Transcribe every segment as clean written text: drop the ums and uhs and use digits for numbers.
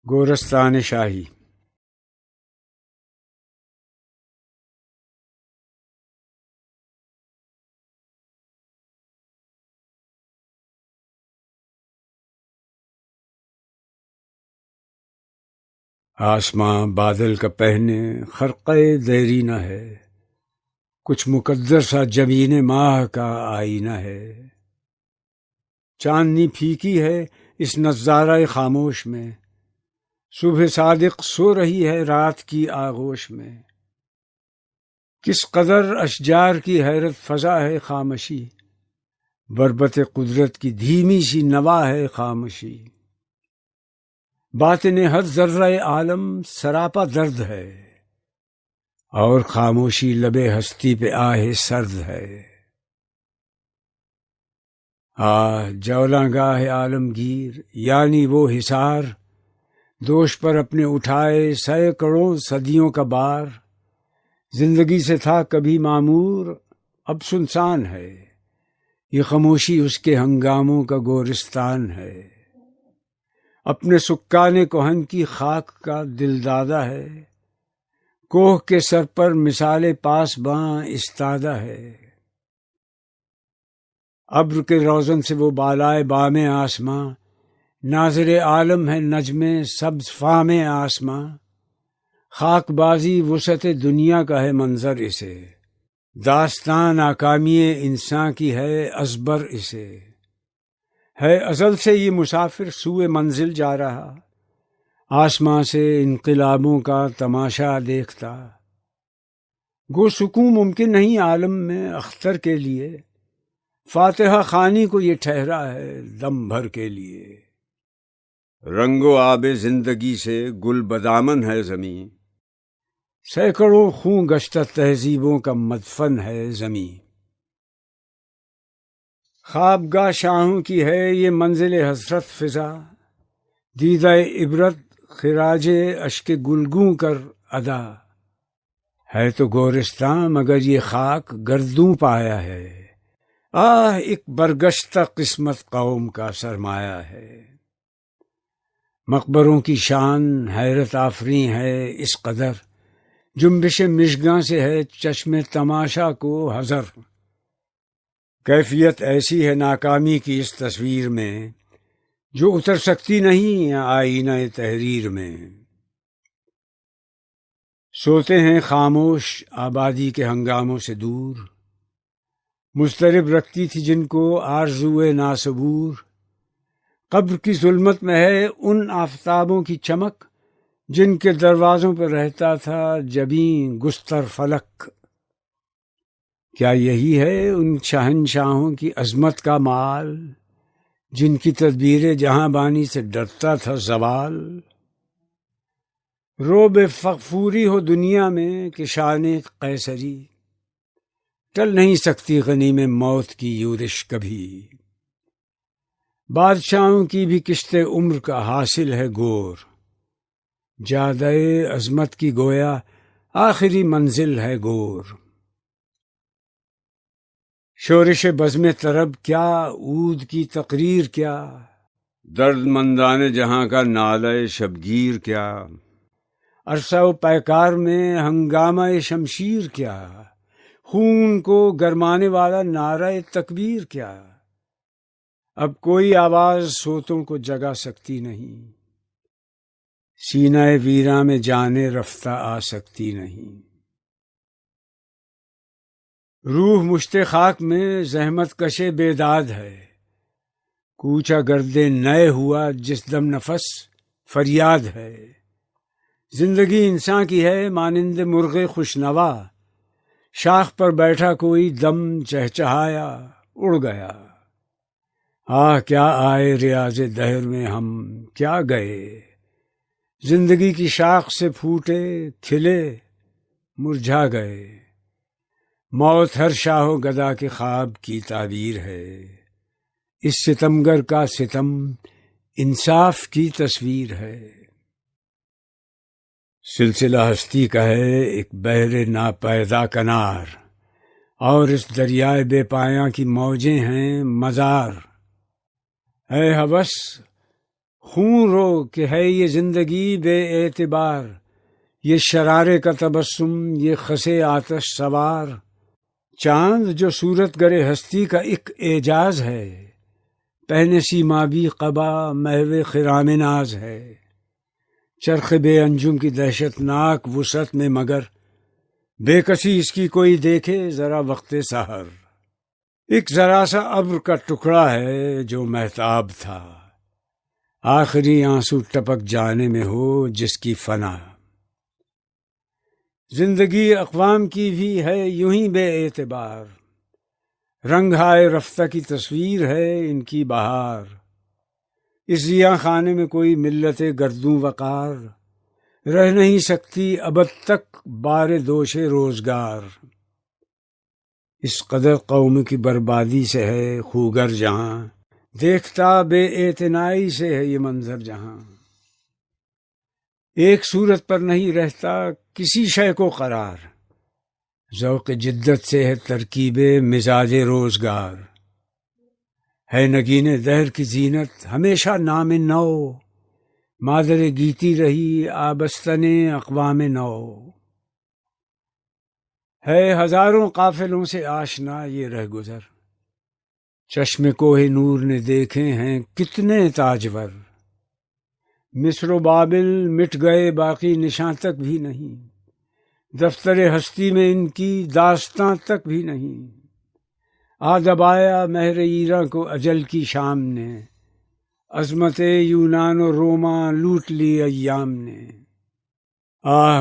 گورستان شاہی۔ آسماں بادل کا پہنے خرقہ دیرینہ ہے، کچھ مقدر سا جبین ماہ کا آئینہ ہے۔ چاندنی پھیکی ہے اس نظارہ خاموش میں، صبح صادق سو رہی ہے رات کی آغوش میں۔ کس قدر اشجار کی حیرت فضا ہے خامشی، بربط قدرت کی دھیمی سی نوا ہے خاموشی۔ باطن ہر ذرہ عالم سراپا درد ہے، اور خاموشی لب ہستی پہ آہ سرد ہے۔ جولاں گاہ عالمگیر یعنی وہ حصار، دوش پر اپنے اٹھائے سینکڑوں صدیوں کا بار۔ زندگی سے تھا کبھی معمور، اب سنسان ہے، یہ خاموشی اس کے ہنگاموں کا گورستان ہے۔ اپنے سکان کہن کی خاک کا دل دادا ہے، کوہ کے سر پر مثال پاسباں استادہ ہے۔ ابر کے روزن سے وہ بالائے بام آسماں، ناظر عالم ہے نجم سبز فام آسماں۔ خاک بازی وسعت دنیا کا ہے منظر اسے، داستان ناکامی انسان کی ہے ازبر اسے۔ ہے ازل سے یہ مسافر سوئے منزل جا رہا، آسمان سے انقلابوں کا تماشا دیکھتا۔ گو سکون ممکن نہیں عالم میں اختر کے لیے، فاتحہ خوانی کو یہ ٹھہرا ہے دم بھر کے لیے۔ رنگ و آب زندگی سے گل بدامن ہے زمین، سینکڑوں خون گشتہ تہذیبوں کا مدفن ہے زمین۔ خوابگاہ شاہوں کی ہے یہ منزل حسرت فضا، دیدہ عبرت خراج اشک گلگوں کر ادا۔ ہے تو گورستان مگر یہ خاک گردوں پایا ہے، ایک برگشتہ قسمت قوم کا سرمایہ ہے۔ مقبروں کی شان حیرت آفریں ہے اس قدر، جنبش مشگاں سے ہے چشم تماشا کو حذر۔ کیفیت ایسی ہے ناکامی کی اس تصویر میں، جو اتر سکتی نہیں آئینہ تحریر میں۔ سوتے ہیں خاموش آبادی کے ہنگاموں سے دور، مضطرب رکھتی تھی جن کو آرزوئے ناصبور۔ قبر کی ظلمت میں ہے ان آفتابوں کی چمک، جن کے دروازوں پر رہتا تھا جبیں گستر فلک۔ کیا یہی ہے ان شہنشاہوں کی عظمت کا مال، جن کی تدبیر جہاں بانی سے ڈرتا تھا زوال؟ روب فغفوری ہو دنیا میں کہ شان قیصری، ٹل نہیں سکتی غنیم موت کی یورش کبھی۔ بادشاہوں کی بھی کشت عمر کا حاصل ہے گور، جادہ عظمت کی گویا آخری منزل ہے گور۔ شورش بزم طرب کیا، عود کی تقریر کیا، درد مندان جہاں کا نالہ شبگیر کیا۔ عرصہ و پیکار میں ہنگامہ شمشیر کیا، خون کو گرمانے والا نعرہ تکبیر کیا۔ اب کوئی آواز سوتوں کو جگا سکتی نہیں، سینہ ویراں میں جانے رفتہ آ سکتی نہیں۔ روح مشت خاک میں زحمت کش بیداد ہے، کوچا گرد نئے ہوا جس دم نفس فریاد ہے۔ زندگی انسان کی ہے مانند مرغ خوشنوا، شاخ پر بیٹھا کوئی دم چہچہایا اڑ گیا۔ کیا آئے ریاض دہر میں ہم کیا گئے، زندگی کی شاخ سے پھوٹے کھلے مرجھا گئے۔ موت ہر شاہ و گدا کے خواب کی تعبیر ہے، اس ستمگر کا ستم انصاف کی تصویر ہے۔ سلسلہ ہستی کا ہے ایک بحر ناپیدا کنار، اور اس دریائے بے پایاں کی موجیں ہیں مزار۔ ہے ہوس خون رو کہ ہے یہ زندگی بے اعتبار، یہ شرارے کا تبسم، یہ خسے آتش سوار، چاند جو صورت گرے ہستی کا ایک اعجاز ہے، پہنے سی مابی قبا محو خرام ناز ہے، چرخ بے انجم کی دہشت ناک وسعت میں مگر بے کسی اس کی کوئی دیکھے ذرا وقت سحر، ایک ذرا سا ابر کا ٹکڑا ہے جو مہتاب تھا، آخری آنسو ٹپک جانے میں ہو جس کی فنا۔ زندگی اقوام کی بھی ہے یوں ہی بے اعتبار، رنگ ہائے رفتہ کی تصویر ہے ان کی بہار، اس ضیاء خانے میں کوئی ملت گردوں وقار رہ نہیں سکتی ابد تک بار دوش روزگار، اس قدر قوم کی بربادی سے ہے خوگر جہاں، دیکھتا بے اعتنائی سے ہے یہ منظر جہاں، ایک صورت پر نہیں رہتا کسی شے کو قرار، ذوق جدت سے ہے ترکیب مزاج روزگار، ہے نگین دہر کی زینت ہمیشہ نام نو، مادر گیتی رہی آبستن اقوام نو، ہے ہزاروں قافلوں سے آشنا یہ رہ گزر، چشم کوہ نور نے دیکھے ہیں کتنے تاجور، مصر و بابل مٹ گئے باقی نشاں تک بھی نہیں، دفتر ہستی میں ان کی داستاں تک بھی نہیں، دبایا مہر ایراں کو اجل کی شام نے، عظمت یونان و روما لوٹ لی ایام نے،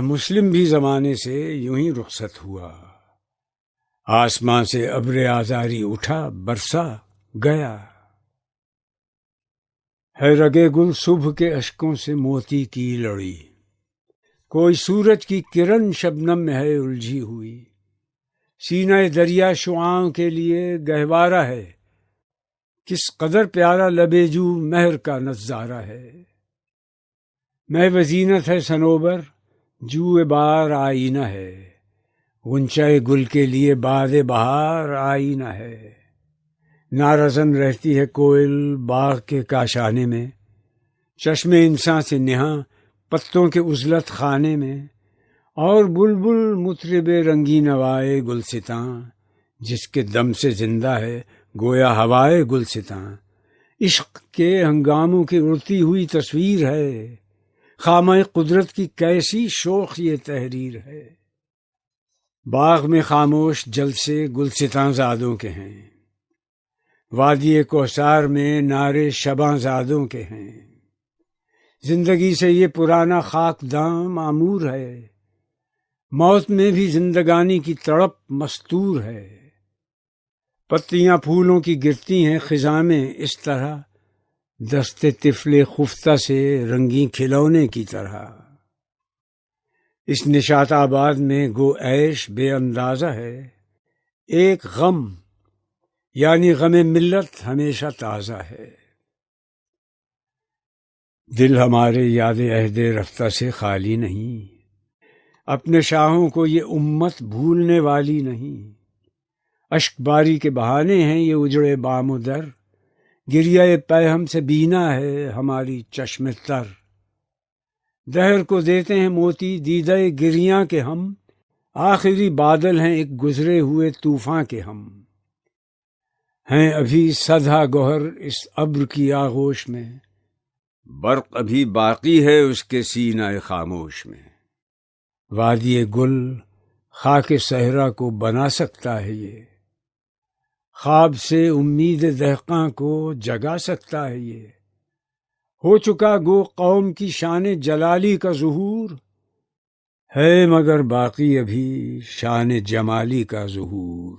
مسلم بھی زمانے سے یوں ہی رخصت ہوا، آسمان سے ابر آزاری اٹھا برسا گیا، ہے رگے گل صبح کے اشکوں سے موتی کی لڑی، کوئی سورج کی کرن شبنم میں ہے الجھی ہوئی، سینہ دریا شعاؤں کے لیے گہوارہ ہے، کس قدر پیارا لبے جو مہر کا نظارہ ہے، محو زینت ہے صنوبر جو بار آئینہ ہے، غنچۂ گل کے لیے باد بہار آئینہ ہے، نارزن رہتی ہے کوئل باغ کے کاشانے میں، چشم انسان سے نہاں پتوں کے عزلت خانے میں، اور بلبل مطرب رنگی نوائے گلستاں، جس کے دم سے زندہ ہے گویا ہوائے گلستاں، عشق کے ہنگاموں کی اڑتی ہوئی تصویر ہے، خامہ قدرت کی کیسی شوخ یہ تحریر ہے، باغ میں خاموش جلسے گلستاں زادوں کے ہیں، وادی کوثر میں نعرے شباں زادوں کے ہیں، زندگی سے یہ پرانا خاک داں معمور ہے، موت میں بھی زندگانی کی تڑپ مستور ہے، پتیاں پھولوں کی گرتی ہیں خزاں میں اس طرح، دست طفل خفتہ سے رنگیں کھلونے کی طرح، اس نشاط آباد میں گو عیش بے اندازہ ہے، ایک غم یعنی غم ملت ہمیشہ تازہ ہے، دل ہمارے یاد عہد رفتہ سے خالی نہیں، اپنے شاہوں کو یہ امت بھولنے والی نہیں، اشک باری کے بہانے ہیں یہ اجڑے بام و در، گریہ پیہم سے بینا ہے ہماری چشم تر، دہر کو دیتے ہیں موتی دیدہ گریاں کے ہم، آخری بادل ہیں ایک گزرے ہوئے طوفاں کے ہم، ہیں ابھی سدھا گوہر اس ابر کی آغوش میں، برق ابھی باقی ہے اس کے سینہ خاموش میں، وادی گل خاک صحرا کو بنا سکتا ہے یہ، خواب سے امید دہقاں کو جگا سکتا ہے یہ، ہو چکا گو قوم کی شان جلالی کا ظہور، ہے مگر باقی ابھی شان جمالی کا ظہور۔